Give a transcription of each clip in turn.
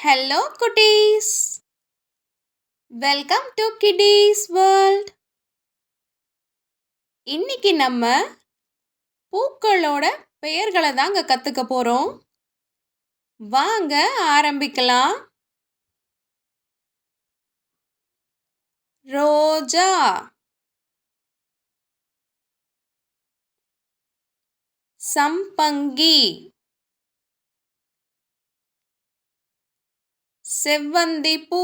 Hello குட்டீஸ், welcome to kitties world. இன்னைக்கு நம்ம பூக்களோட பெயர்களை தாங்க கற்றுக்க போகிறோம். வாங்க ஆரம்பிக்கலாம். ரோஜா, சம்பங்கி, செவ்வந்தி பூ,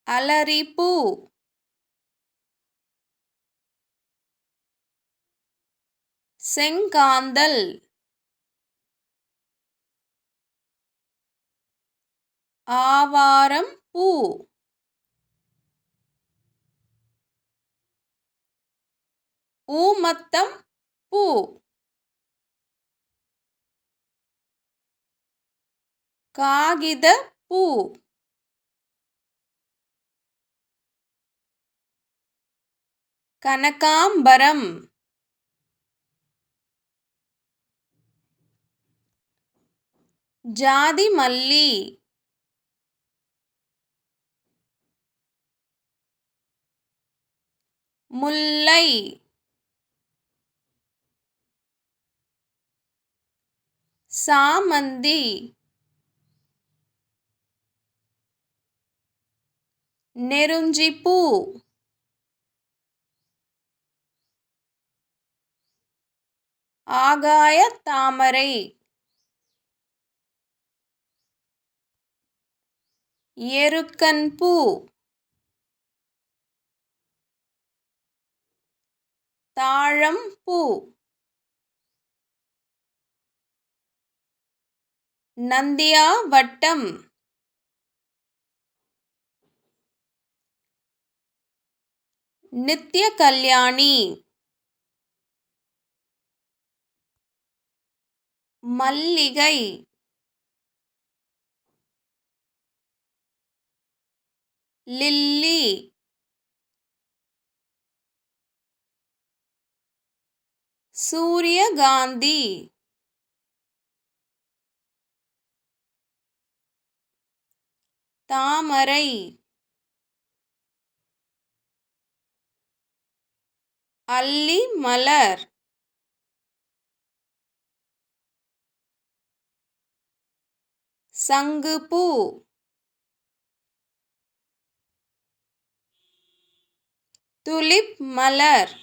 அலரிப்பூ, செங்காந்தல், ஆவாரம் பூ, ஊமத்தம் பூ, காகித பூ, கனகாம்பரம், ஜாதி மல்லி, முல்லை, சாமந்தி, நெருஞ்சிப்பூ, ஆகாய தாமரை, எருக்கன் பூ, தாழம் பூ, நந்தியாவட்டம், நித்ய கல்யாணி, மல்லிகை, லில்லி, சூரியகாந்தி, தாமரை, அல்லி மலர், சங்குப்பூ, துலிப் மலர்,